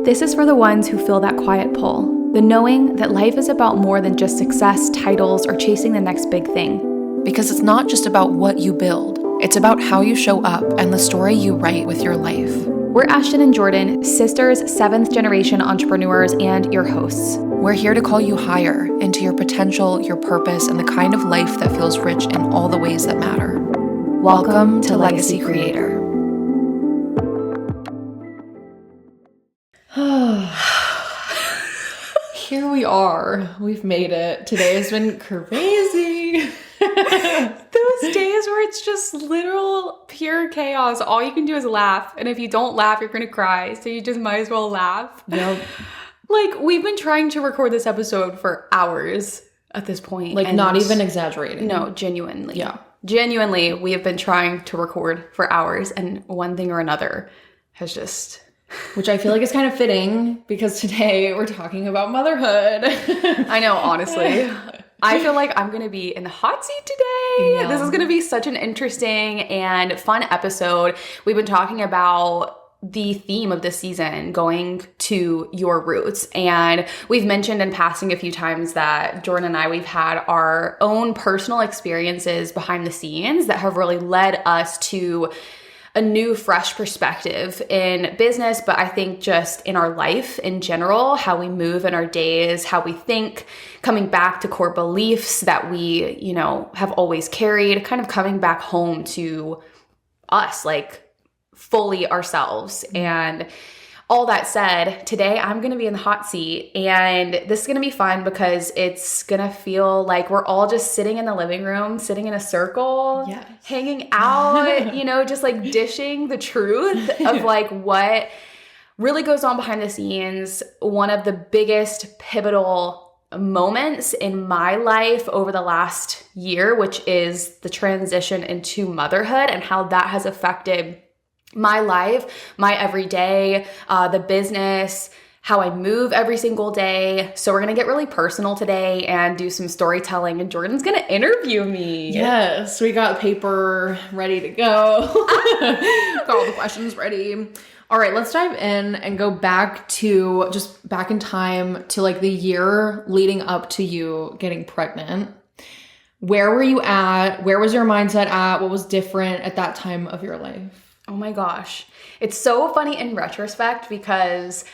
This is for the ones who feel that quiet pull, the knowing that life is about more than just success, titles, or chasing the next big thing. Because it's not just about what you build, it's about how you show up and the story you write with your life. We're Ashton and Jordan, sisters, 7th generation entrepreneurs, and your hosts. We're here to call you higher into your potential, your purpose, and the kind of life that feels rich in all the ways that matter. Welcome to Legacy Creator. Here we are. We've made it. Today has been crazy. Those days where it's just literal pure chaos. All you can do is laugh. And if you don't laugh, you're going to cry. So you just might as well laugh. Yep. Like, we've been trying to record this episode for hours at this point. Like, not even exaggerating. No, genuinely. Yeah. Genuinely, we have been trying to record for hours. And one thing or another has just... Which I feel like is kind of fitting because today we're talking about motherhood. I know, honestly. I feel like I'm going to be in the hot seat today. Yeah. This is going to be such an interesting and fun episode. We've been talking about the theme of this season, going to your roots. And we've mentioned in passing a few times that Jordan and I, we've had our own personal experiences behind the scenes that have really led us to a new, fresh perspective in business, but I think just in our life in general, how we move in our days, how we think, coming back to core beliefs that we, have always carried, kind of coming back home to us, like fully ourselves. And all that said, today I'm going to be in the hot seat, and this is going to be fun because it's going to feel like we're all just sitting in the living room, sitting in a circle, yes, hanging out, just like dishing the truth of like what really goes on behind the scenes. One of the biggest pivotal moments in my life over the last year, which is the transition into motherhood and how that has affected my life, my everyday, the business, how I move every single day. So we're going to get really personal today and do some storytelling, and Jordan's going to interview me. Yes, we got paper ready to go. Got all the questions ready. All right, let's dive in and go back in time to like the year leading up to you getting pregnant. Where were you at? Where was your mindset at? What was different at that time of your life? Oh my gosh. It's so funny in retrospect because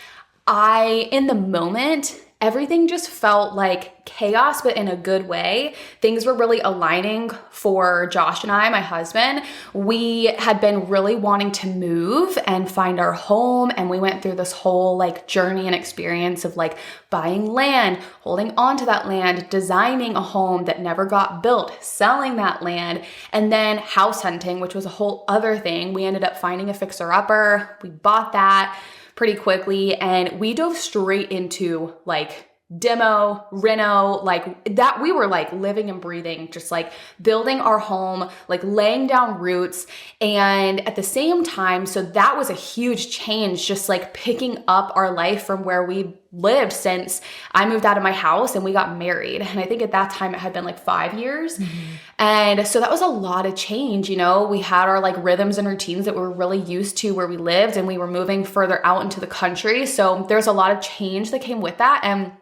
in the moment, everything just felt like chaos, but in a good way. Things were really aligning for Josh and I, my husband. We had been really wanting to move and find our home. And we went through this whole like journey and experience of like buying land, holding on to that land, designing a home that never got built, selling that land, and then house hunting, which was a whole other thing. We ended up finding a fixer-upper. We bought that pretty quickly, and we dove straight into like demo, reno, like that. We were like living and breathing, just like building our home, like laying down roots. And at the same time, so that was a huge change, just like picking up our life from where we lived since I moved out of my house and we got married. And I think at that time it had been like 5 years. Mm-hmm. And so that was a lot of change. We had our like rhythms and routines that we were really used to where we lived, and we were moving further out into the country. So there's a lot of change that came with that. And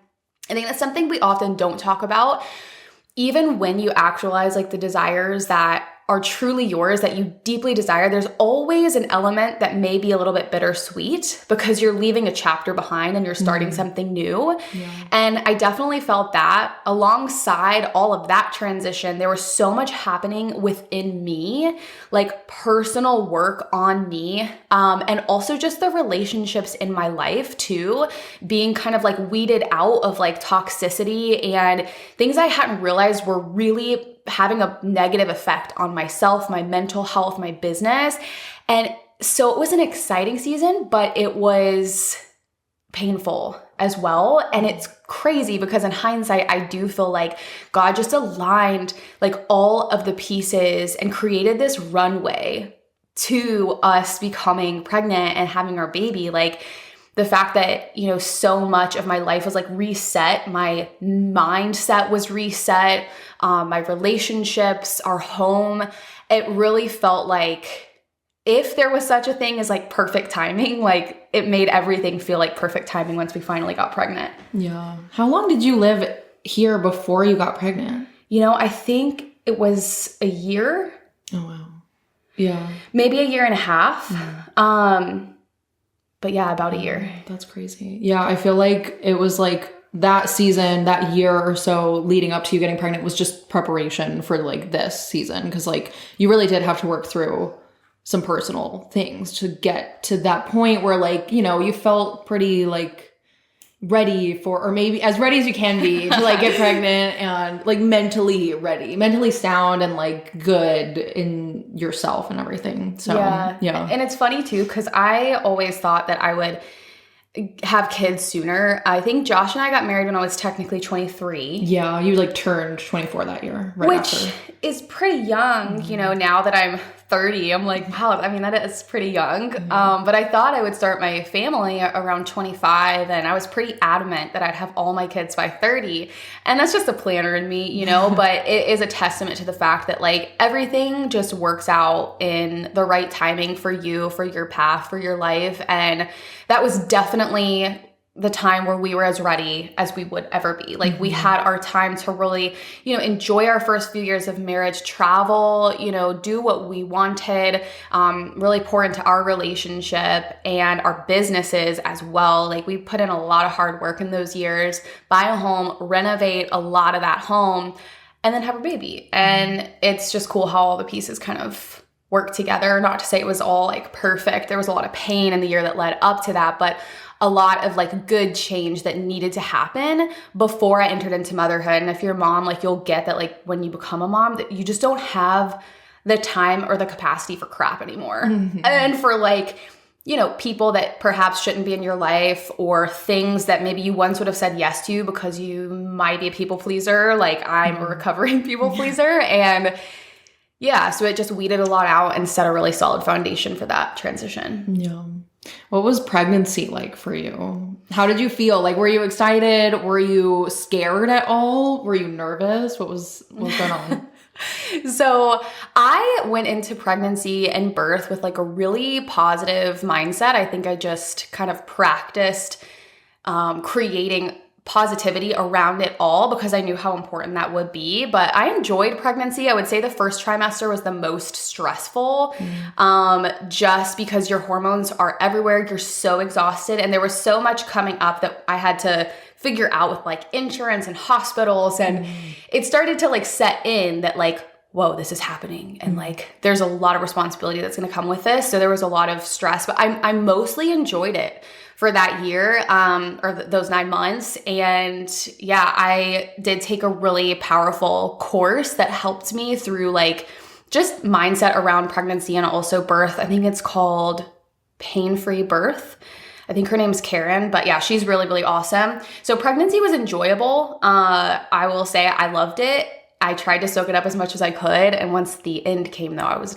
I think that's something we often don't talk about. Even when you actualize like the desires that are truly yours, that you deeply desire, there's always an element that may be a little bit bittersweet because you're leaving a chapter behind and you're starting something new. Yeah. And I definitely felt that alongside all of that transition, there was so much happening within me, like personal work on me, and also just the relationships in my life too, being kind of like weeded out of like toxicity and things I hadn't realized were really having a negative effect on myself, my mental health, my business. And so it was an exciting season, but it was painful as well. And it's crazy because in hindsight, I do feel like God just aligned like all of the pieces and created this runway to us becoming pregnant and having our baby. Like the fact that, so much of my life was like reset, my mindset was reset, my relationships, our home, it really felt like if there was such a thing as like perfect timing, like it made everything feel like perfect timing once we finally got pregnant. Yeah. How long did you live here before you got pregnant? I think it was a year. Oh, wow. Yeah. Maybe a year and a half. But yeah, about a year. That's crazy. Yeah, I feel like it was like that season, that year or so leading up to you getting pregnant was just preparation for like this season. Because like you really did have to work through some personal things to get to that point where like, you felt pretty like ready for, or maybe as ready as you can be to like get pregnant and like mentally ready, mentally sound and like good in yourself and everything. So yeah. And it's funny too, because I always thought that I would have kids sooner. I think Josh and I got married when I was technically 23. Yeah, you like turned 24 that year, right? Which after. Is pretty young. Now that I'm 30, I'm like, wow, I mean, that is pretty young. But I thought I would start my family around 25, and I was pretty adamant that I'd have all my kids by 30. And that's just a planner in me, but it is a testament to the fact that like everything just works out in the right timing for you, for your path, for your life. And that was definitely the time where we were as ready as we would ever be. Like we had our time to really, enjoy our first few years of marriage, travel, do what we wanted, really pour into our relationship and our businesses as well. Like we put in a lot of hard work in those years, buy a home, renovate a lot of that home, and then have a baby. And it's just cool how all the pieces kind of work together. Not to say it was all like perfect. There was a lot of pain in the year that led up to that, but a lot of like good change that needed to happen before I entered into motherhood. And if you're a mom, like you'll get that like when you become a mom, that you just don't have the time or the capacity for crap anymore. And for like, people that perhaps shouldn't be in your life, or things that maybe you once would have said yes to because you might be a people pleaser. Like I'm a recovering people pleaser. And yeah, so it just weeded a lot out and set a really solid foundation for that transition. Yeah. What was pregnancy like for you? How did you feel? Like, were you excited? Were you scared at all? Were you nervous? What was going on? So I went into pregnancy and birth with like a really positive mindset. I think I just kind of practiced creating positivity around it all because I knew how important that would be. But I enjoyed pregnancy. I would say the first trimester was the most stressful, just because your hormones are everywhere. You're so exhausted. And there was so much coming up that I had to figure out with like insurance and hospitals. And it started to like set in that like, whoa, this is happening. And like, there's a lot of responsibility that's going to come with this. So there was a lot of stress, but I mostly enjoyed it for that year, those 9 months. And yeah, I did take a really powerful course that helped me through like just mindset around pregnancy and also birth. I think it's called Pain-Free Birth. I think her name's Karen, but yeah, she's really, really awesome. So pregnancy was enjoyable. I will say I loved it. I tried to soak it up as much as I could. And once the end came though, I was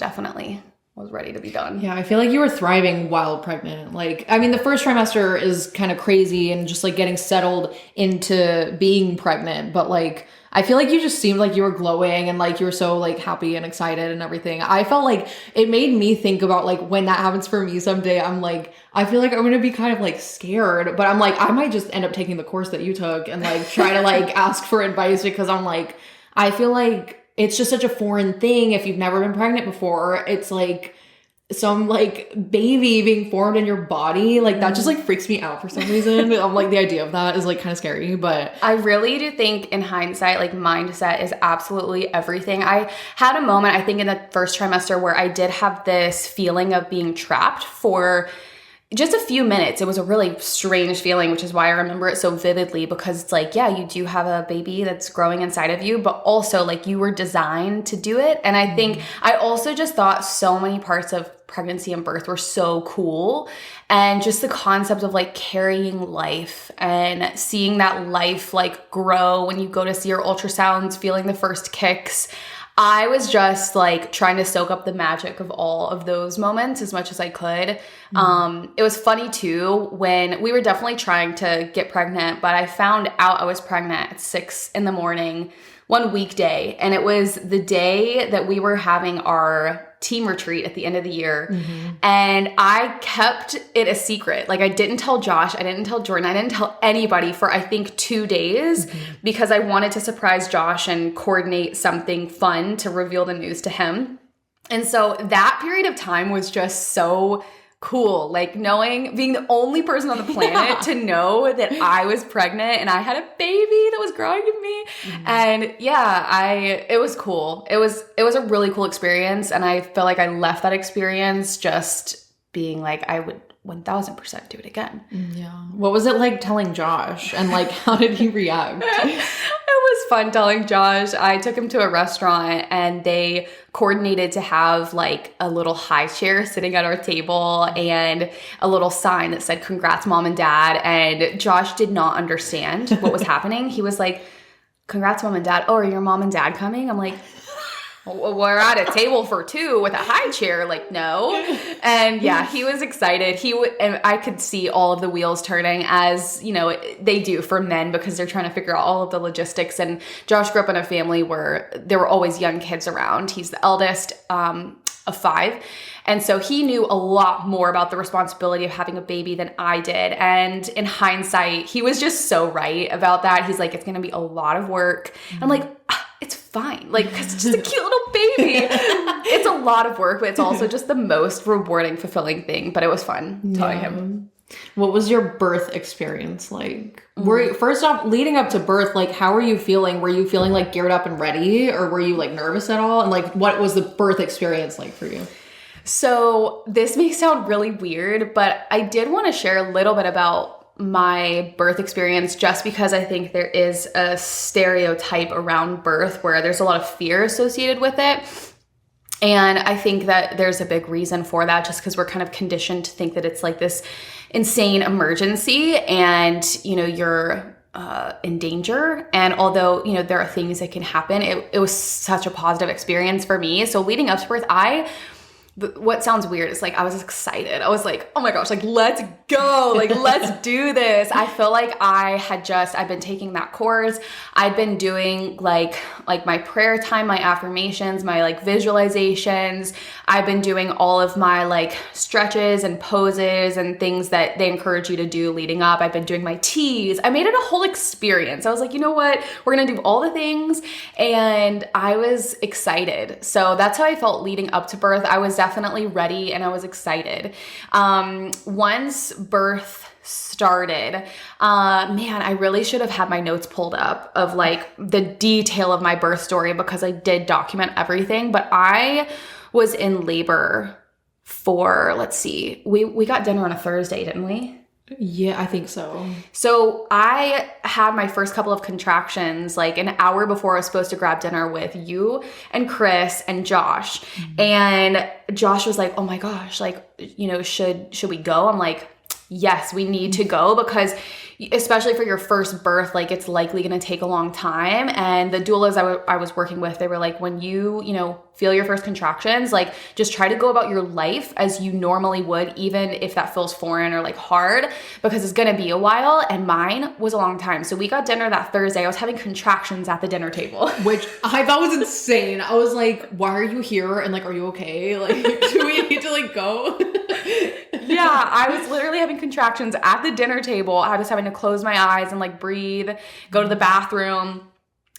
ready to be done. Yeah, I feel like you were thriving while pregnant. Like, I mean, the first trimester is kind of crazy and just like getting settled into being pregnant. But like, I feel like you just seemed like you were glowing and like you were so like happy and excited and everything. I felt like it made me think about like when that happens for me someday, I'm like, I feel like I'm going to be kind of like scared, but I'm like, I might just end up taking the course that you took and like try to like ask for advice because I'm like, I feel like it's just such a foreign thing if you've never been pregnant before. It's like some like baby being formed in your body. Like that just like freaks me out for some reason. I'm like, the idea of that is like kind of scary, but I really do think in hindsight, like mindset is absolutely everything. I had a moment, I think in the first trimester where I did have this feeling of being trapped for just a few minutes. It was a really strange feeling, which is why I remember it so vividly, because it's like, yeah, you do have a baby that's growing inside of you, but also like you were designed to do it. And I think I also just thought so many parts of pregnancy and birth were so cool. And just the concept of like carrying life and seeing that life like grow when you go to see your ultrasounds, feeling the first kicks. I was just like trying to soak up the magic of all of those moments as much as I could. It was funny too, when we were definitely trying to get pregnant, but I found out I was pregnant at 6 a.m. one weekday. And it was the day that we were having our team retreat at the end of the year. And I kept it a secret. Like I didn't tell Josh, I didn't tell Jordan, I didn't tell anybody for I think 2 days because I wanted to surprise Josh and coordinate something fun to reveal the news to him. And so that period of time was just so cool. Like being the only person on the planet to know that I was pregnant and I had a baby that was growing in me. And it was cool. It was a really cool experience. And I felt like I left that experience just being like, I would 1000% do it again. Yeah. What was it like telling Josh and like, how did he react? It was fun telling Josh. I took him to a restaurant and they coordinated to have like a little high chair sitting at our table and a little sign that said, "Congrats, Mom and Dad." And Josh did not understand what was happening. He was like, "Congrats, Mom and Dad. Oh, are your mom and dad coming?" I'm like, "We're at a table for two with a high chair." Like, no. And yeah, he was excited. And I could see all of the wheels turning as, they do for men because they're trying to figure out all of the logistics. And Josh grew up in a family where there were always young kids around. He's the eldest of 5. And so he knew a lot more about the responsibility of having a baby than I did. And in hindsight, he was just so right about that. He's like, "It's going to be a lot of work." I'm like, "It's fine. Like, 'cause it's just a cute little baby." It's a lot of work, but it's also just the most rewarding, fulfilling thing. But it was fun telling him. What was your birth experience like? First off, leading up to birth, like, how were you feeling? Were you feeling like geared up and ready, or were you like nervous at all? And like, what was the birth experience like for you? So this may sound really weird, but I did want to share a little bit about my birth experience just because I think there is a stereotype around birth where there's a lot of fear associated with it. And I think that there's a big reason for that just because we're kind of conditioned to think that it's like this insane emergency and, you're in danger. And although, there are things that can happen, it was such a positive experience for me. So leading up to birth, what sounds weird is like I was excited. I was like, "Oh my gosh, like let's go. Like let's do this." I feel like I've been taking that course. I'd been doing like my prayer time, my affirmations, my like visualizations. I've been doing all of my like stretches and poses and things that they encourage you to do leading up. I've been doing my teas. I made it a whole experience. I was like, you know what? We're going to do all the things. And I was excited. So that's how I felt leading up to birth. I was definitely ready and I was excited. Once birth started, I really should have had my notes pulled up of like the detail of my birth story because I did document everything, but I was in labor for, let's see, we got dinner on a Thursday, didn't we? Yeah, I think so. So I had my first couple of contractions like an hour before I was supposed to grab dinner with you and Chris and Josh. And Josh was like, "Oh my gosh, like, should we go?" I'm like, "Yes, we need to go," because especially for your first birth, like it's likely going to take a long time. And the doulas I was working with, they were like, when you feel your first contractions, like just try to go about your life as you normally would, even if that feels foreign or like hard, because it's going to be a while. And mine was a long time. So we got dinner that Thursday. I was having contractions at the dinner table, which I thought was insane. I was like, "Why are you here? And like, are you okay? Like, do we need to like go?" Yeah, I was literally having contractions at the dinner table. I was having to close my eyes and like breathe, go to the bathroom.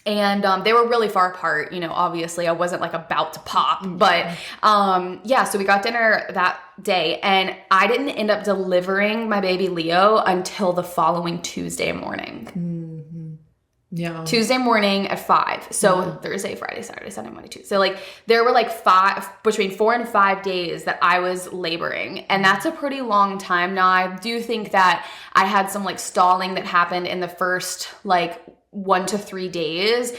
And they were really far apart, obviously I wasn't like about to pop, but so we got dinner that day and I didn't end up delivering my baby Leo until the following Tuesday morning. Yeah. Tuesday morning at 5. So Thursday, Friday, Saturday, Sunday, Monday, Tuesday. So like there were like between 4 and 5 days that I was laboring. And that's a pretty long time. Now I do think that I had some like stalling that happened in the first like 1 to 3 days.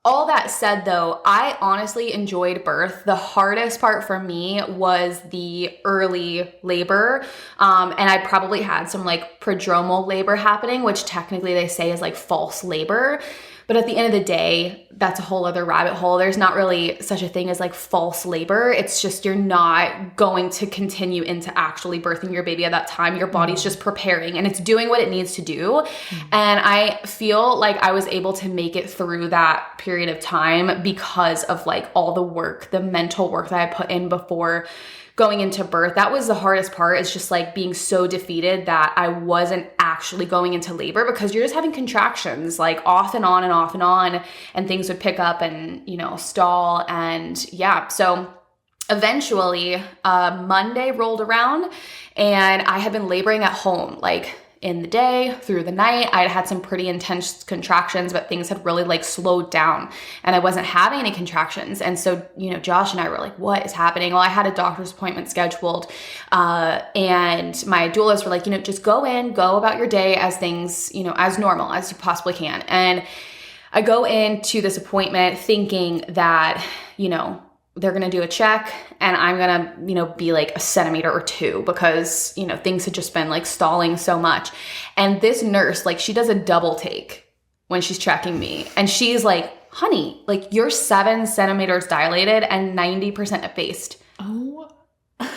All that said though, I honestly enjoyed birth. The hardest part for me was the early labor. And I probably had some like prodromal labor happening, which technically they say is like false labor. But at the end of the day, that's a whole other rabbit hole. There's not really such a thing as like false labor. It's just you're not going to continue into actually birthing your baby at that time. Your body's just preparing and it's doing what it needs to do. And I feel like I was able to make it through that period of time because of like all the work, the mental work that I put in before going into birth. That was the hardest part, is just like being so defeated that I wasn't actually going into labor, because you're just having contractions like off and on and off and on, and things would pick up and, you know, stall. And yeah, so eventually Monday rolled around and I had been laboring at home, like in the day, through the night. I'd had some pretty intense contractions, but things had really like slowed down and I wasn't having any contractions. And so, you know, Josh and I were like, what is happening? Well, I had a doctor's appointment scheduled. And my doulas were like, you know, just go about your day as things, you know, as normal as you possibly can. And I go into this appointment thinking that, you know, they're going to do a check and I'm going to, you know, be like a centimeter or two, because, you know, things had just been like stalling so much. And this nurse, like, she does a double take when she's checking me. And she's like, honey, like, you're 7 centimeters dilated and 90% effaced. Oh. And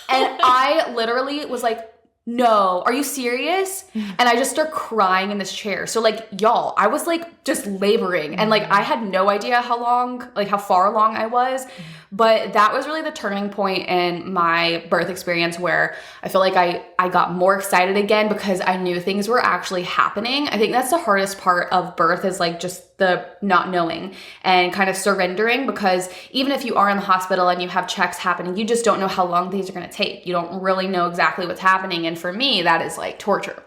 I literally was like, no, are you serious? And I just start crying in this chair. So like, y'all, I was like just laboring, and like I had no idea how far along I was. But that was really the turning point in my birth experience, where I feel like I got more excited again because I knew things were actually happening. I think that's the hardest part of birth, is like just the not knowing and kind of surrendering, because even if you are in the hospital and you have checks happening, you just don't know how long these are going to take. You don't really know exactly what's happening. And for me, that is like torture.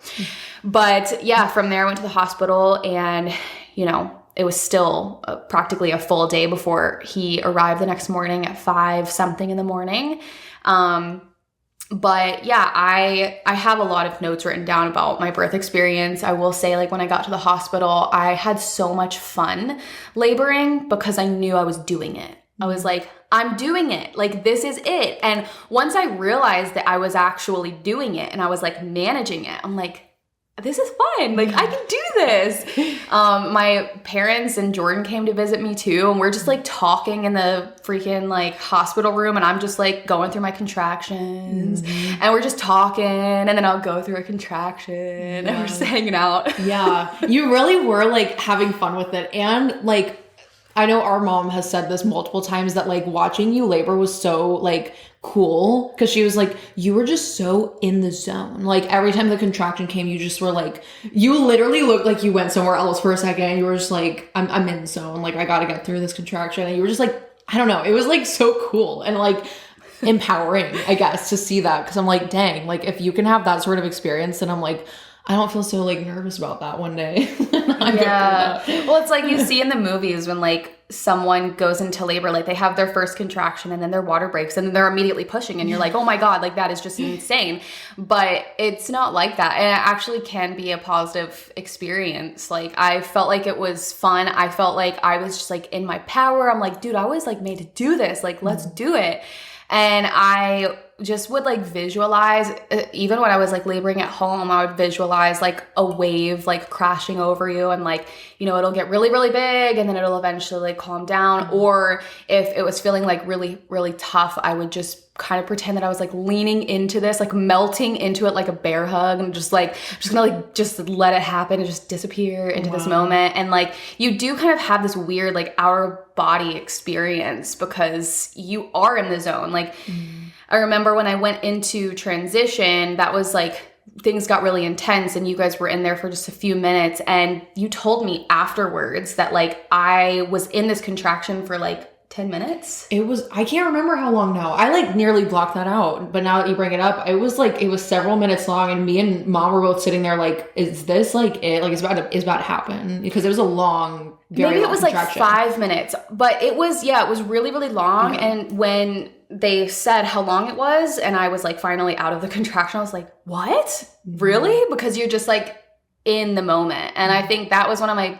But yeah, from there I went to the hospital, and, you know, it was still practically a full day before he arrived the next morning at 5 something in the morning. But yeah, I have a lot of notes written down about my birth experience. I will say, like, when I got to the hospital, I had so much fun laboring because I knew I was doing it. I was like, I'm doing it. Like, this is it. And once I realized that I was actually doing it and I was like managing it, I'm like, this is fun. Like, I can do this. My parents and Jordan came to visit me too. And we're just like talking in the freaking like hospital room. And I'm just like going through my contractions and we're just talking. And then I'll go through a contraction and we're just hanging out. Yeah. You really were like having fun with it. And like, I know our mom has said this multiple times, that like watching you labor was so like cool, because she was like, you were just so in the zone. Like every time the contraction came, you just were like, you literally looked like you went somewhere else for a second. You were just like, I'm in the zone. Like, I got to get through this contraction. And you were just like, I don't know. It was like so cool and like empowering, I guess, to see that. Cause I'm like, dang, like if you can have that sort of experience, then I'm like, I don't feel so like nervous about that one day. Yeah. Well, it's like you see in the movies when like someone goes into labor, like they have their first contraction and then their water breaks and then they're immediately pushing and you're like, oh my God, like that is just insane. But it's not like that. And it actually can be a positive experience. Like I felt like it was fun. I felt like I was just like in my power. I'm like, dude, I was like made to do this. Like, let's do it. And I just would like visualize, even when I was like laboring at home, I would visualize like a wave like crashing over you, and like, you know, it'll get really, really big and then it'll eventually like calm down. Or if it was feeling like really, really tough, I would just kind of pretend that I was like leaning into this, like melting into it like a bear hug, and just like, I'm just gonna like just let it happen and just disappear into this moment. And like, you do kind of have this weird like outer body experience because you are in the zone. Like, I remember when I went into transition, that was like, things got really intense and you guys were in there for just a few minutes, and you told me afterwards that like I was in this contraction for like 10 minutes. It was, I can't remember how long now. I like nearly blocked that out. But now that you bring it up, it was like, it was several minutes long, and me and mom were both sitting there like, is this like it? Like it's about to happen, because it was a long, very Maybe long it was like contraction. 5 minutes, but it was, yeah, it was really, really long. Yeah. And when they said how long it was and I was like finally out of the contraction, I was like, what? Really? Because you're just like in the moment. And I think that was one of my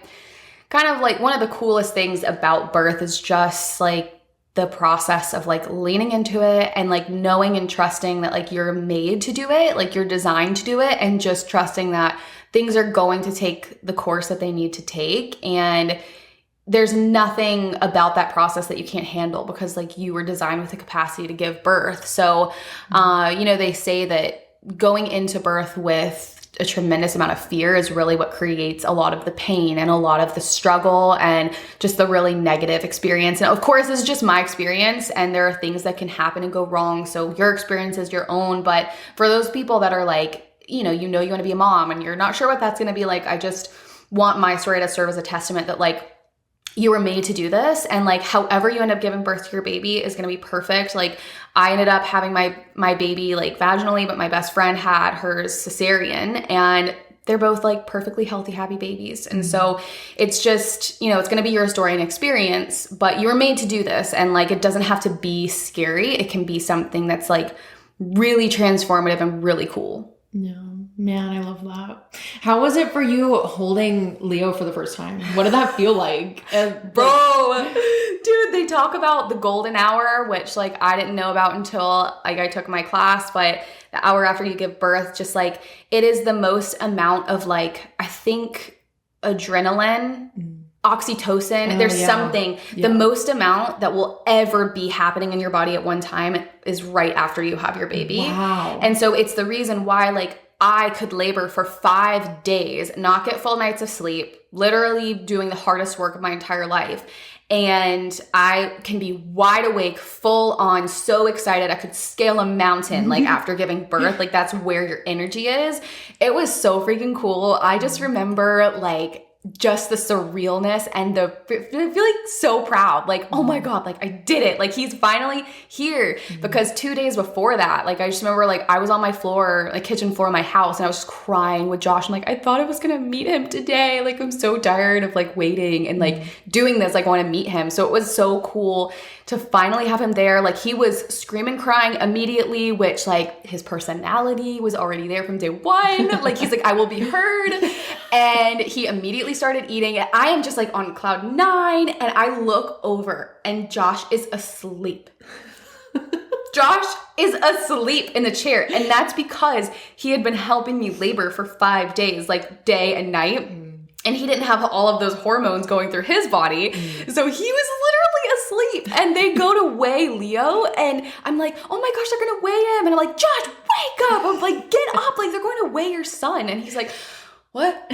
kind of like one of the coolest things about birth, is just like the process of like leaning into it and like knowing and trusting that like you're made to do it, like you're designed to do it, and just trusting that things are going to take the course that they need to take. And there's nothing about that process that you can't handle, because like you were designed with the capacity to give birth. So, they say that going into birth with a tremendous amount of fear is really what creates a lot of the pain and a lot of the struggle and just the really negative experience. And of course, this is just my experience, and there are things that can happen and go wrong. So your experience is your own. But for those people that are like, you want to be a mom and you're not sure what that's going to be like, I just want my story to serve as a testament that like you were made to do this, and like however you end up giving birth to your baby is going to be perfect. Like I ended up having my baby like vaginally, but my best friend had hers cesarean, and they're both like perfectly healthy, happy babies. And so it's just, it's going to be your story and experience, but you were made to do this. And like, it doesn't have to be scary. It can be something that's like really transformative and really cool. Yeah. Man, I love that. How was it for you holding Leo for the first time? What did that feel like? Bro, dude, they talk about the golden hour, which like I didn't know about until like I took my class, but the hour after you give birth, just like it is the most amount of like, I think adrenaline, oxytocin, there's something, the most amount that will ever be happening in your body at one time is right after you have your baby. Wow. And so it's the reason why like I could labor for 5 days, not get full nights of sleep, literally doing the hardest work of my entire life. And I can be wide awake, full on, so excited. I could scale a mountain like after giving birth. Like that's where your energy is. It was so freaking cool. I just remember like just the surrealness and I feel like so proud, like, oh my God, like I did it. Like he's finally here. Because 2 days before that, like I just remember like I was on my floor, like kitchen floor of my house, and I was just crying with Josh. I'm like, I thought I was going to meet him today. Like I'm so tired of like waiting and like doing this. Like I want to meet him. So it was so cool to finally have him there. Like he was screaming, crying immediately, which like his personality was already there from day one. Like he's like, I will be heard. And he immediately started eating. And I am just like on cloud 9, and I look over and Josh is asleep. Josh is asleep in the chair. And that's because he had been helping me labor for 5 days, like day and night. And he didn't have all of those hormones going through his body. So he was literally asleep. And they go to weigh Leo. And I'm like, oh my gosh, they're going to weigh him. And I'm like, Josh, wake up. I'm like, get up. Like, they're going to weigh your son. And he's like, what?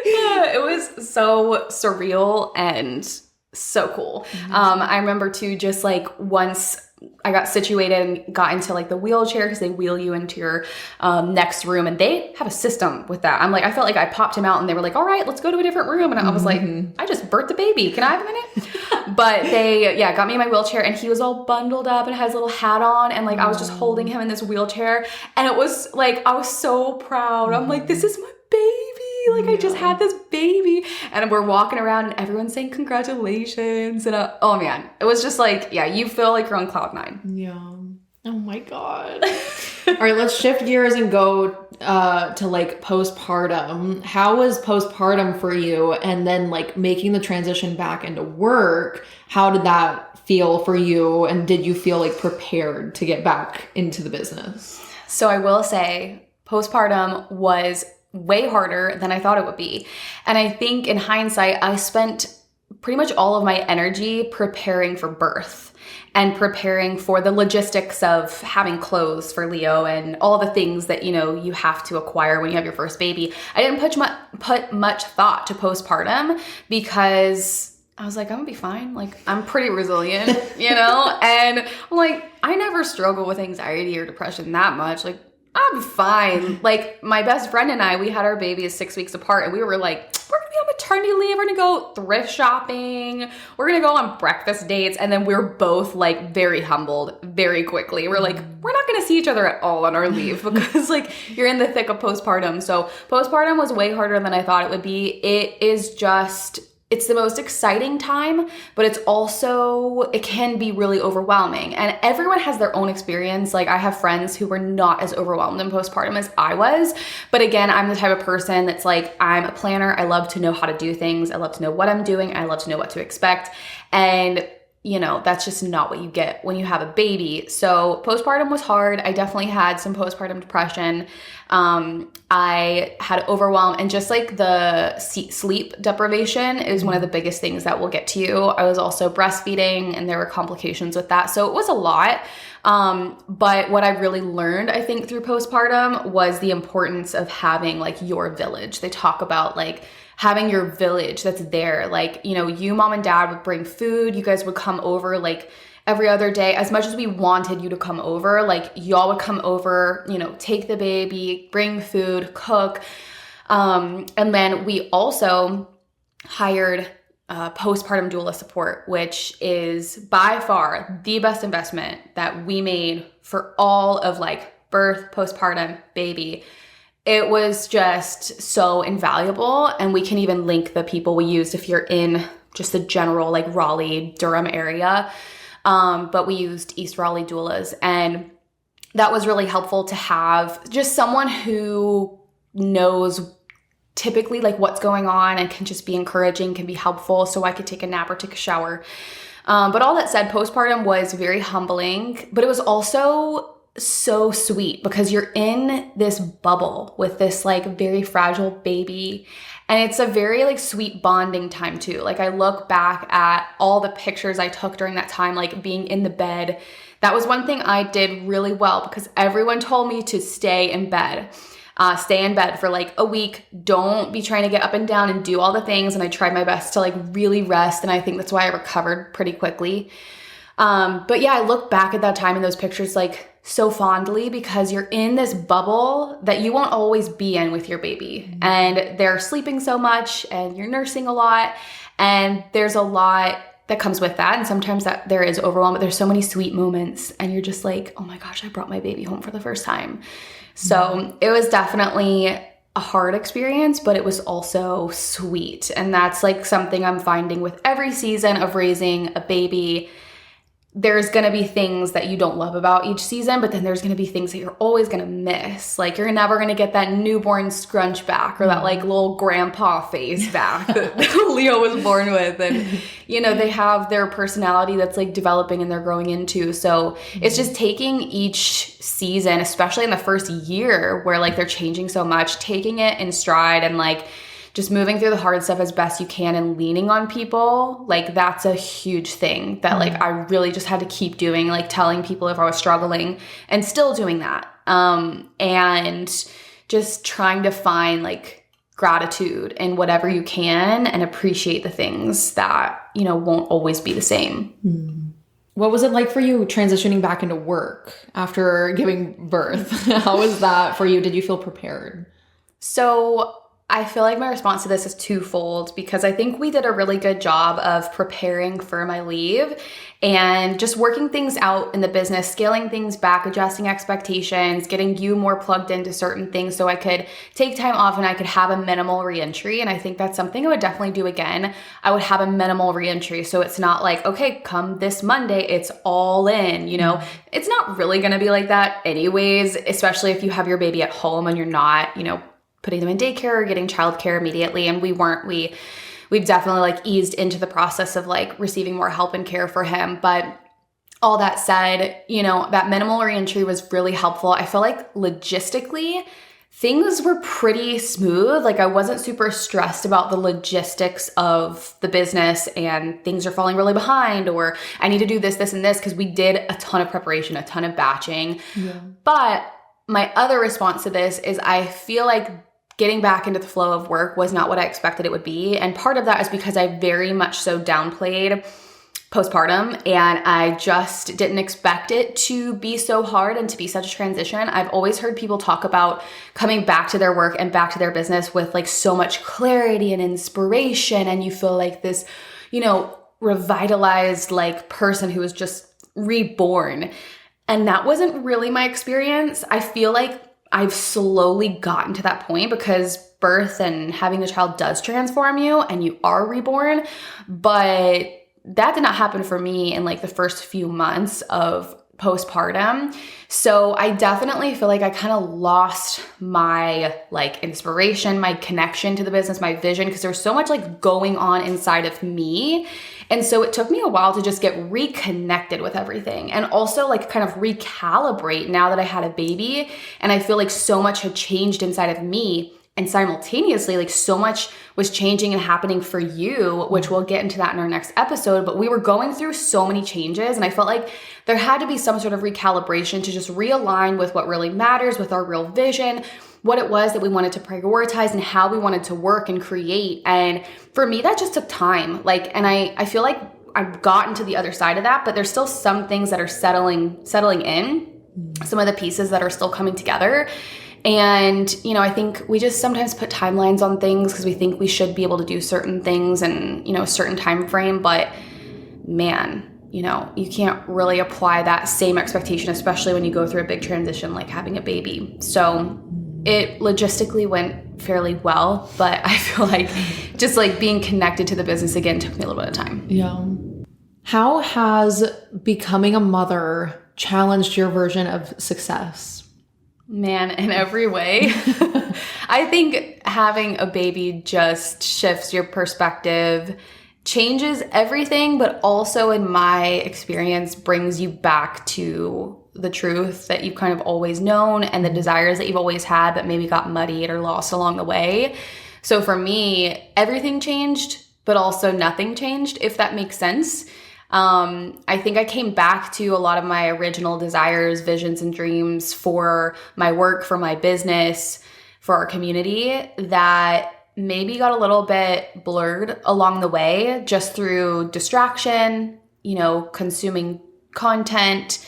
Yeah, it was so surreal and so cool. I remember too, just like once I got situated and got into like the wheelchair, because they wheel you into your next room, and they have a system with that. I'm like, I felt like I popped him out and they were like, all right, let's go to a different room. And I was like, I just birthed the baby. Can I have a minute? But they, got me in my wheelchair, and he was all bundled up and had his little hat on. And like, I was just holding him in this wheelchair, and it was like, I was so proud. I'm like, this is my baby. Like I just had this baby, and we're walking around and everyone's saying congratulations. And oh man, it was just like, you feel like you're on cloud 9. Yeah. Oh my God. All right, let's shift gears and go to like postpartum. How was postpartum for you? And then like making the transition back into work, how did that feel for you? And did you feel like prepared to get back into the business? So I will say postpartum was way harder than I thought it would be. And I think in hindsight, I spent pretty much all of my energy preparing for birth and preparing for the logistics of having clothes for Leo and all the things that, you have to acquire when you have your first baby. I didn't put much thought to postpartum because I was like, I'm gonna be fine. Like, I'm pretty resilient, And I'm like, I never struggle with anxiety or depression that much. Like, I'm fine. Like my best friend and I, we had our babies 6 weeks apart, and we were like, we're going to be on maternity leave. We're going to go thrift shopping. We're going to go on breakfast dates. And then we're both like very humbled very quickly. We're like, we're not going to see each other at all on our leave because like you're in the thick of postpartum. So postpartum was way harder than I thought it would be. It's the most exciting time, but it can be really overwhelming. And everyone has their own experience. Like I have friends who were not as overwhelmed in postpartum as I was. But again, I'm the type of person that's like, I'm a planner. I love to know how to do things. I love to know what I'm doing. I love to know what to expect. And that's just not what you get when you have a baby. So postpartum was hard. I definitely had some postpartum depression. I had overwhelm, and just like the sleep deprivation is one of the biggest things that will get to you. I was also breastfeeding, and there were complications with that. So it was a lot. But what I really learned, I think, through postpartum was the importance of having like your village. They talk about like having your village that's there. Like, you, mom and dad would bring food. You guys would come over like every other day. As much as we wanted you to come over, like y'all would come over, take the baby, bring food, cook. And then we also hired postpartum doula support, which is by far the best investment that we made for all of like birth, postpartum, baby. It was just so invaluable. And we can even link the people we used if you're in just the general like Raleigh, Durham area. But we used East Raleigh doulas, and that was really helpful to have just someone who knows typically like what's going on and can just be encouraging, can be helpful, so I could take a nap or take a shower. But all that said, postpartum was very humbling, but it was also so sweet because you're in this bubble with this like very fragile baby, and it's a very like sweet bonding time too. Like I look back at all the pictures I took during that time, like being in the bed. That was one thing I did really well because everyone told me to stay in bed. Stay in bed for like a week. Don't be trying to get up and down and do all the things. And I tried my best to like really rest. And I think that's why I recovered pretty quickly. But yeah, I look back at that time in those pictures like so fondly because you're in this bubble that you won't always be in with your baby. And they're sleeping so much and you're nursing a lot. And there's a lot that comes with that. And sometimes that there is overwhelm, but there's so many sweet moments. And you're just like, oh my gosh, I brought my baby home for the first time. So it was definitely a hard experience, but it was also sweet. And that's like something I'm finding with every season of raising a baby. There's going to be things that you don't love about each season, but then there's going to be things that you're always going to miss. Like you're never going to get that newborn scrunch back or that like little grandpa face back that Leo was born with. And, they have their personality that's like developing and they're growing into. So it's just taking each season, especially in the first year where like they're changing so much, taking it in stride and like just moving through the hard stuff as best you can and leaning on people. Like that's a huge thing that like I really just had to keep doing, like telling people if I was struggling and still doing that. And just trying to find like gratitude in whatever you can and appreciate the things that, won't always be the same. What was it like for you transitioning back into work after giving birth? How was that for you? Did you feel prepared? So I feel like my response to this is twofold because I think we did a really good job of preparing for my leave and just working things out in the business, scaling things back, adjusting expectations, getting you more plugged into certain things so I could take time off and I could have a minimal reentry. And I think that's something I would definitely do again. I would have a minimal reentry. So it's not like, okay, come this Monday, it's all in, It's not really going to be like that anyways, especially if you have your baby at home and you're not, putting them in daycare or getting childcare immediately. And we've definitely like eased into the process of like receiving more help and care for him. But all that said, that minimal reentry was really helpful. I feel like logistically things were pretty smooth. Like I wasn't super stressed about the logistics of the business and things are falling really behind or I need to do this, this, and this because we did a ton of preparation, a ton of batching. Yeah. But my other response to this is I feel like getting back into the flow of work was not what I expected it would be. And part of that is because I very much so downplayed postpartum and I just didn't expect it to be so hard and to be such a transition. I've always heard people talk about coming back to their work and back to their business with like so much clarity and inspiration. And you feel like this, revitalized like person who was just reborn. And that wasn't really my experience. I feel like I've slowly gotten to that point because birth and having a child does transform you and you are reborn. But that did not happen for me in like the first few months of postpartum. So I definitely feel like I kind of lost my like inspiration, my connection to the business, my vision, because there's so much like going on inside of me. And so it took me a while to just get reconnected with everything and also like kind of recalibrate now that I had a baby. And I feel like so much had changed inside of me. And simultaneously, like so much was changing and happening for you, which we'll get into that in our next episode. But we were going through so many changes, and I felt like there had to be some sort of recalibration to just realign with what really matters, with our real vision, what it was that we wanted to prioritize and how we wanted to work and create. And for me, that just took time. Like, and I feel like I've gotten to the other side of that, but there's still some things that are settling in, some of the pieces that are still coming together. And, you know, I think we just sometimes put timelines on things because we think we should be able to do certain things in, you know, a certain time frame. But man, you know, you can't really apply that same expectation, especially when you go through a big transition like having a baby. So it logistically went fairly well, but I feel like just like being connected to the business again took me a little bit of time. Yeah. How has becoming a mother challenged your version of success? Man, in every way. I think having a baby just shifts your perspective, changes everything, but also in my experience brings you back to the truth that you've kind of always known and the desires that you've always had but maybe got muddied or lost along the way. So for me, everything changed, but also nothing changed, if that makes sense. I think I came back to a lot of my original desires, visions, and dreams for my work, for my business, for our community that maybe got a little bit blurred along the way just through distraction, you know, consuming content,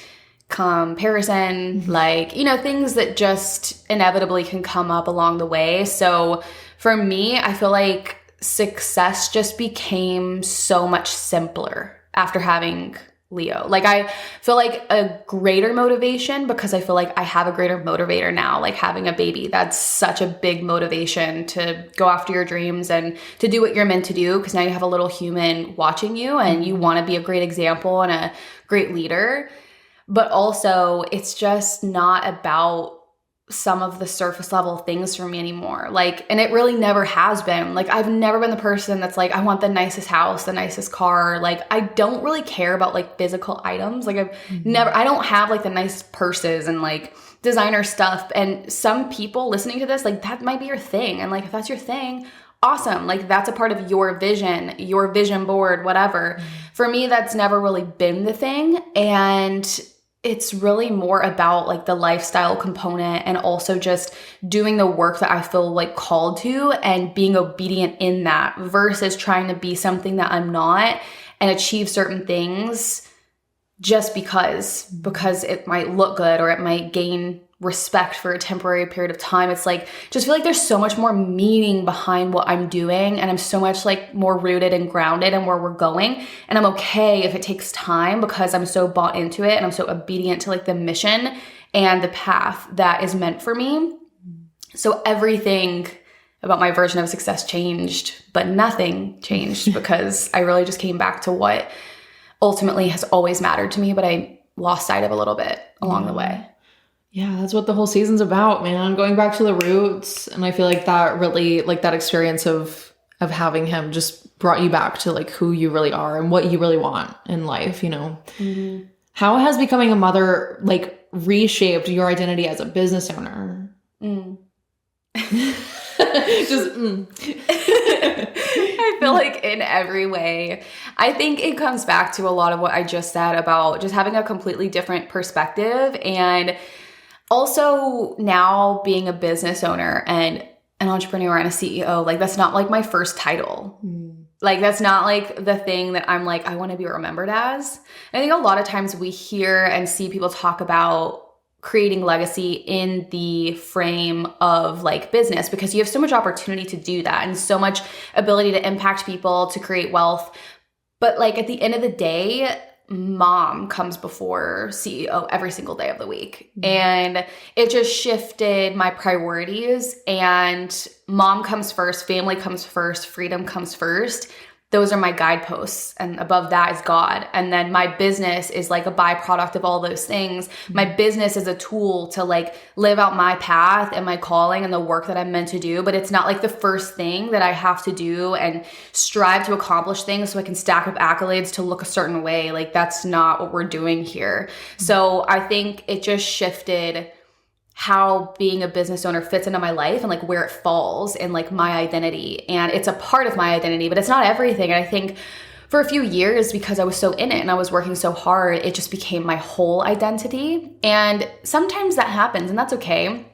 comparison, like, you know, things that just inevitably can come up along the way. So for me, I feel like success just became so much simpler after having Leo. Like I feel like a greater motivation because I feel like I have a greater motivator now, like having a baby. That's such a big motivation to go after your dreams and to do what you're meant to do because now you have a little human watching you and you want to be a great example and a great leader. But also it's just not about some of the surface level things for me anymore. Like, and it really never has been. Like, I've never been the person that's like, I want the nicest house, the nicest car. Like, I don't really care about like physical items. Like I don't have like the nice purses and like designer stuff. And some people listening to this, like that might be your thing. And like, if that's your thing, awesome. Like that's a part of your vision board, whatever. For me, that's never really been the thing. And it's really more about like the lifestyle component and also just doing the work that I feel like called to and being obedient in that versus trying to be something that I'm not and achieve certain things just because it might look good or it might gain respect for a temporary period of time. It's like, just feel like there's so much more meaning behind what I'm doing. And I'm so much like more rooted and grounded in where we're going. And I'm okay if it takes time because I'm so bought into it and I'm so obedient to like the mission and the path that is meant for me. So everything about my version of success changed, but nothing changed because I really just came back to what ultimately has always mattered to me, but I lost sight of a little bit along the way. Yeah, that's what the whole season's about, man. Going back to the roots. And I feel like that really, like that experience of having him just brought you back to like who you really are and what you really want in life, you know? Mm-hmm. How has becoming a mother like reshaped your identity as a business owner? I feel like in every way. I think it comes back to a lot of what I just said about just having a completely different perspective and also now being a business owner and an entrepreneur and a CEO, like that's not like my first title. Like that's not like the thing that I'm like, I want to be remembered as. I think a lot of times we hear and see people talk about creating legacy in the frame of like business because you have so much opportunity to do that and so much ability to impact people, to create wealth. But like at the end of the day, mom comes before CEO every single day of the week. And it just shifted my priorities and mom comes first, family comes first, freedom comes first. those are my guideposts, and above that is God. And then my business is like a byproduct of all those things. My business is a tool to like live out my path and my calling and the work that I'm meant to do. But it's not like the first thing that I have to do and strive to accomplish things so I can stack up accolades to look a certain way. Like that's not what we're doing here. So I think it just shifted how being a business owner fits into my life and like where it falls in like my identity. And it's a part of my identity, but it's not everything. And I think for a few years, because I was so in it and I was working so hard, it just became my whole identity. And sometimes that happens and that's okay.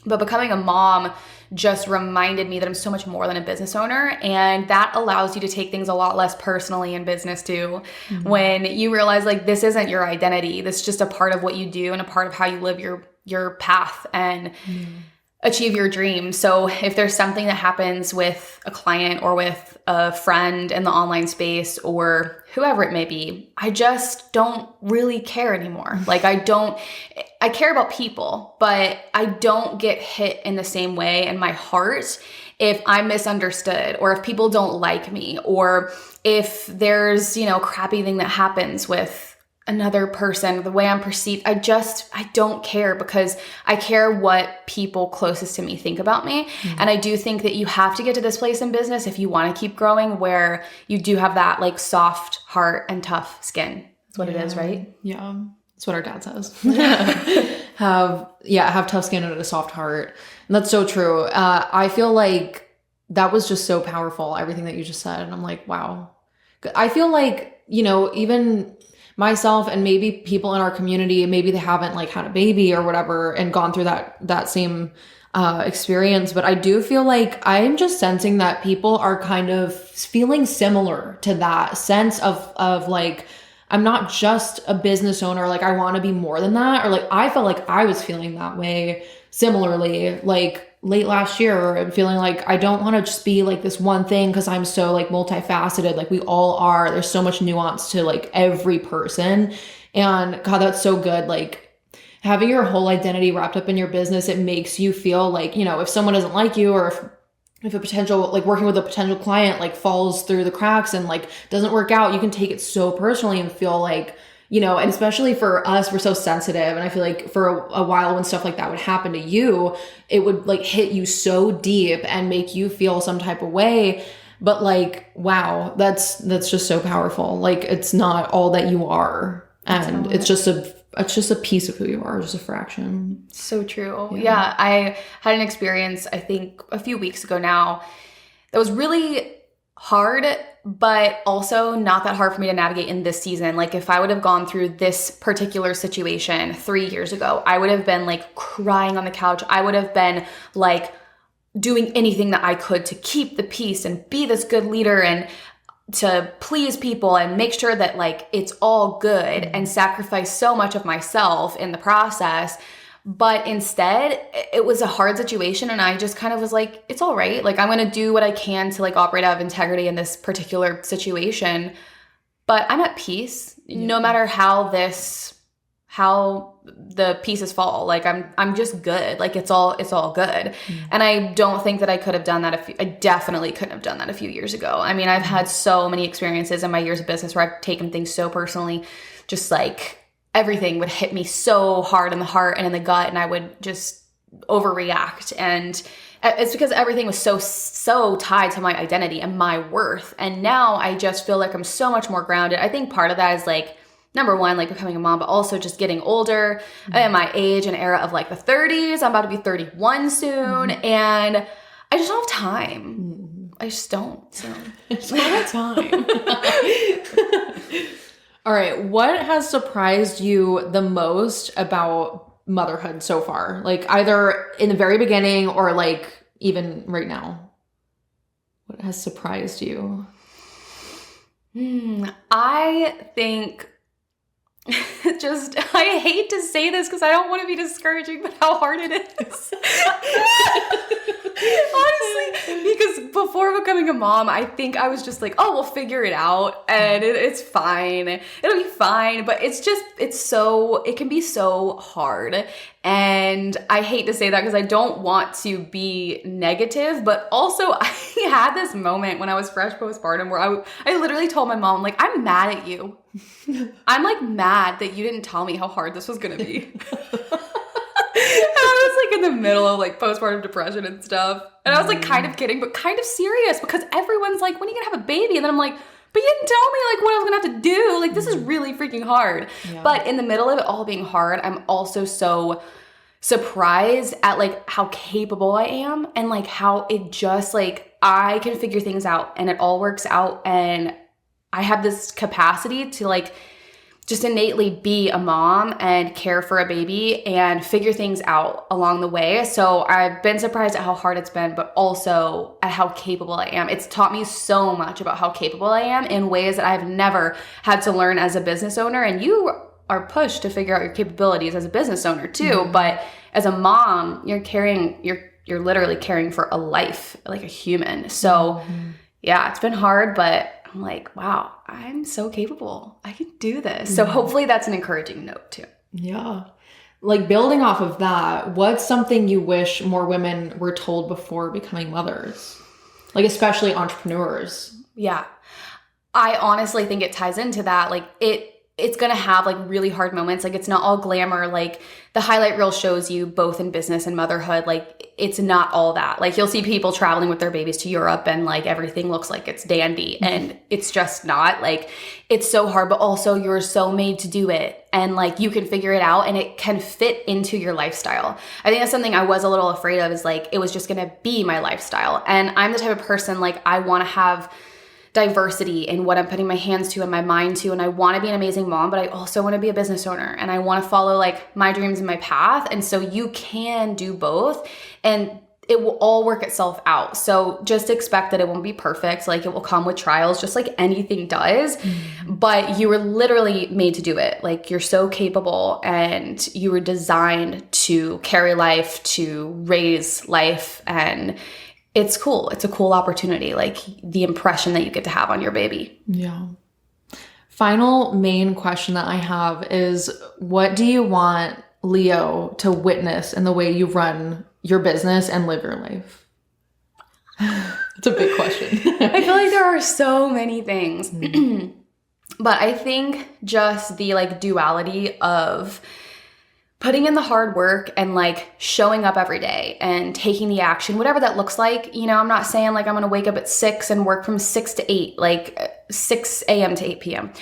But becoming a mom just reminded me that I'm so much more than a business owner. And that allows you to take things a lot less personally in business too. When you realize like this isn't your identity, this is just a part of what you do and a part of how you live your path and achieve your dreams. So if there's something that happens with a client or with a friend in the online space or whoever it may be, I just don't really care anymore. Like I care about people, but I don't get hit in the same way in my heart if I'm misunderstood or if people don't like me or if there's, crappy thing that happens with another person, the way I'm perceived. I don't care because I care what people closest to me think about me. And I do think that you have to get to this place in business if you want to keep growing where you do have that like soft heart and tough skin. That's what it is, right? Yeah. That's what our dad says. have tough skin and a soft heart. And that's so true. I feel like that was just so powerful, everything that you just said. And I'm like, wow. I feel like, even myself and maybe people in our community, maybe they haven't like had a baby or whatever and gone through that same experience. But I do feel like I'm just sensing that people are kind of feeling similar to that sense of like, I'm not just a business owner. Like I want to be more than that. Or like, I felt like I was feeling that way similarly, like late last year and feeling like I don't want to just be like this one thing because I'm so like multifaceted. Like we all are. There's so much nuance to like every person. And God, that's so good. Like having your whole identity wrapped up in your business, it makes you feel like, if someone doesn't like you or if a potential, like working with a potential client, like falls through the cracks and like doesn't work out, you can take it so personally and feel like, and especially for us, we're so sensitive. And I feel like for a while when stuff like that would happen to you, it would like hit you so deep and make you feel some type of way. But like, wow, that's just so powerful. Like it's not all that you are. And it's just a piece of who you are, just a fraction. So true. Yeah. I had an experience, I think a few weeks ago now, that was really hard, but also not that hard for me to navigate in this season. Like if I would have gone through this particular situation 3 years ago, I would have been like crying on the couch. I would have been like doing anything that I could to keep the peace and be this good leader and to please people and make sure that like it's all good and sacrifice so much of myself in the process. But instead, it was a hard situation and I just kind of was like, it's all right. Like I'm going to do what I can to like operate out of integrity in this particular situation. But I'm at peace no matter how the pieces fall. Like I'm just good. Like it's all good. And I don't think that I could have done that I definitely couldn't have done that a few years ago. I mean, I've had so many experiences in my years of business where I've taken things so personally, just like everything would hit me so hard in the heart and in the gut, and I would just overreact. And it's because everything was so tied to my identity and my worth. And now I just feel like I'm so much more grounded. I think part of that is like, number one, like becoming a mom, but also just getting older. I'm in my age and era of like the 30s. I'm about to be 31 soon. And I just don't have time. I just don't. So I just don't have time. All right. What has surprised you the most about motherhood so far? Like either in the very beginning or like even right now? What has surprised you? I think I hate to say this because I don't want to be discouraging, but how hard it is. Honestly, because before becoming a mom, I think I was just like, oh, we'll figure it out and it's fine. It'll be fine. But it can be so hard. And I hate to say that because I don't want to be negative, but also I had this moment when I was fresh postpartum where I literally told my mom, like, I'm mad at you. I'm like mad that you didn't tell me how hard this was going to be. I was like in the middle of like postpartum depression and stuff. And I was like kind of kidding, but kind of serious because everyone's like, when are you gonna have a baby? And then I'm like, but you didn't tell me like what I was gonna have to do. Like, this is really freaking hard. Yeah. But in the middle of it all being hard, I'm also so surprised at like how capable I am and like how it just like I can figure things out and it all works out. And I have this capacity to like just innately be a mom and care for a baby and figure things out along the way. So I've been surprised at how hard it's been, but also at how capable I am. It's taught me so much about how capable I am in ways that I've never had to learn as a business owner. And you are pushed to figure out your capabilities as a business owner too. But as a mom, you're literally caring for a life, like a human. So yeah, it's been hard, but I'm like, wow, I'm so capable. I can do this. So hopefully that's an encouraging note too. Yeah. Like building off of that, what's something you wish more women were told before becoming mothers? Like especially entrepreneurs. Yeah. I honestly think it ties into that. Like it's going to have like really hard moments. Like it's not all glamour. Like the highlight reel shows you both in business and motherhood. Like it's not all that. Like you'll see people traveling with their babies to Europe and like everything looks like it's dandy and it's just not. Like it's so hard, but also you're so made to do it and like you can figure it out and it can fit into your lifestyle. I think that's something I was a little afraid of is like it was just going to be my lifestyle. And I'm the type of person like I want to have diversity in what I'm putting my hands to and my mind to. And I want to be an amazing mom, but I also want to be a business owner and I want to follow like my dreams and my path. And so you can do both and it will all work itself out. So just expect that it won't be perfect. Like it will come with trials, just like anything does, but you were literally made to do it. Like you're so capable and you were designed to carry life, to raise life, and it's cool. It's a cool opportunity, like the impression that you get to have on your baby. Yeah. Final main question that I have is, what do you want Leo to witness in the way you run your business and live your life? It's a big question. I feel like there are so many things, but I think just the like duality of putting in the hard work and like showing up every day and taking the action, whatever that looks like. You know, I'm not saying like I'm going to wake up at 6 and work from 6 to 8, like 6 a.m. to 8 p.m.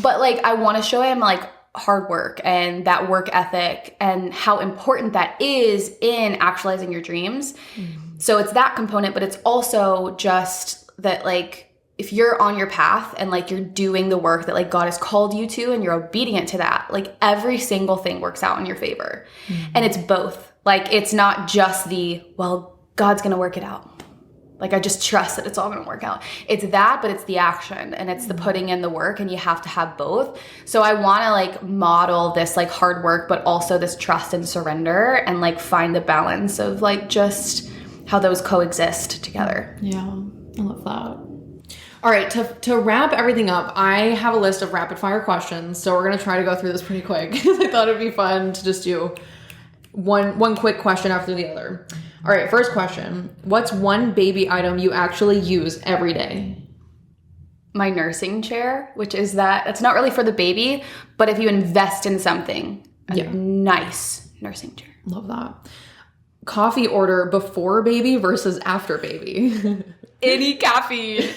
But like I want to show him like hard work and that work ethic and how important that is in actualizing your dreams. So it's that component, but it's also just that like if you're on your path and like you're doing the work that like God has called you to and you're obedient to that, like every single thing works out in your favor. And it's both. Like it's not just well, God's going to work it out. Like I just trust that it's all going to work out. It's that, but it's the action and it's the putting in the work and you have to have both. So I want to like model this like hard work, but also this trust and surrender and like find the balance of like just how those coexist together. Yeah, I love that. All right, to wrap everything up, I have a list of rapid fire questions. So we're going to try to go through this pretty quick because I thought it'd be fun to just do one quick question after the other. All right, first question. What's one baby item you actually use every day? My nursing chair, which is it's not really for the baby, but if you invest in something, a nice nursing chair. Love that. Coffee order before baby versus after baby. Any caffeine.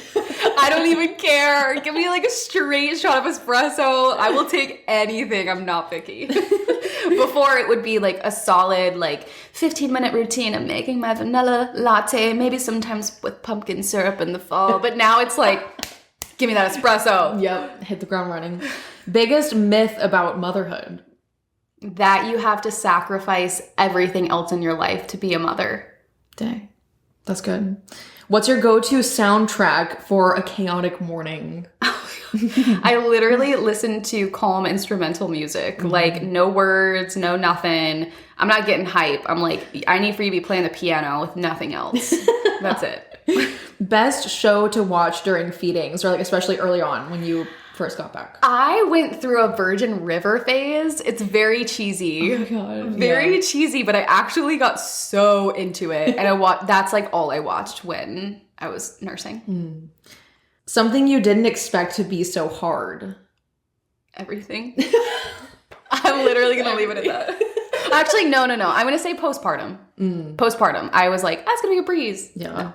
I don't even care. Give me like a straight shot of espresso. I will take anything. I'm not picky. Before it would be like a solid like 15-minute routine of making my vanilla latte, maybe sometimes with pumpkin syrup in the fall. But now it's like, give me that espresso. Yep. Hit the ground running. Biggest myth about motherhood? That you have to sacrifice everything else in your life to be a mother. Dang. That's good. What's your go-to soundtrack for a chaotic morning? I literally listen to calm instrumental music, like no words, no nothing. I'm not getting hype. I'm like, I need for you to be playing the piano with nothing else. That's it. Best show to watch during feedings, or like especially early on when you first got back? I went through a Virgin River phase. It's very cheesy. Oh my God. Very cheesy, but I actually got so into it. And that's like all I watched when I was nursing. Something you didn't expect to be so hard. Everything. I'm literally going to leave it at that. Actually, no. I'm going to say postpartum. Postpartum. I was like, that's going to be a breeze. Yeah. No.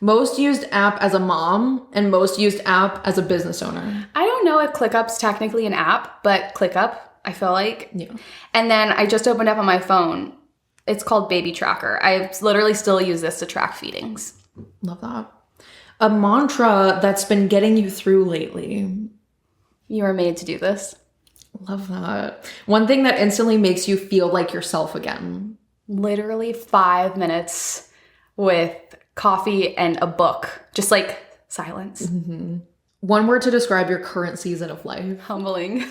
Most used app as a mom and most used app as a business owner. I don't know if ClickUp's technically an app, but ClickUp, I feel like. Yeah. And then I just opened up on my phone. It's called Baby Tracker. I literally still use this to track feedings. Love that. A mantra that's been getting you through lately. You were made to do this. Love that. One thing that instantly makes you feel like yourself again. Literally 5 minutes with coffee and a book. Just like silence. One word to describe your current season of life. Humbling. I'm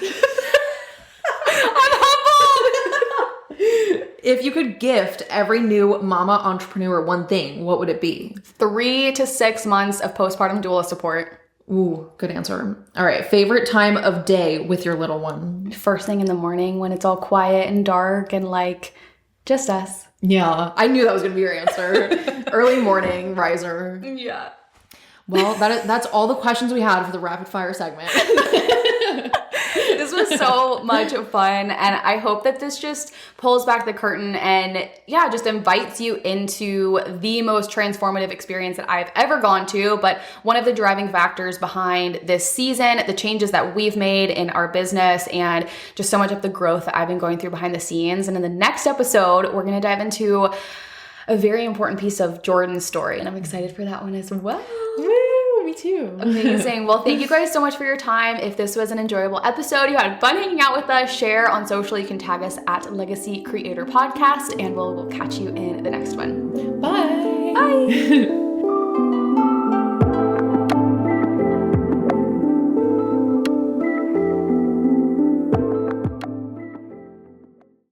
humbled! If you could gift every new mama entrepreneur one thing, what would it be? 3 to 6 months of postpartum doula support. Ooh, good answer. All right. Favorite time of day with your little one? First thing in the morning when it's all quiet and dark and like just us. Yeah. I knew that was going to be your answer. Early morning riser. Yeah. Well, that's all the questions we had for the rapid fire segment. This was so much fun, and I hope that this just pulls back the curtain and just invites you into the most transformative experience that I've ever gone to. But one of the driving factors behind this season, the changes that we've made in our business, and just so much of the growth that I've been going through behind the scenes. And in the next episode, we're going to dive into a very important piece of Jordan's story, and I'm excited for that one as well. Woo, me too. Amazing. Well, thank you guys so much for your time. If this was an enjoyable episode, you had fun hanging out with us, share on social. You can tag us at Legacy Creator Podcast, and we'll catch you in the next one. Bye. Bye.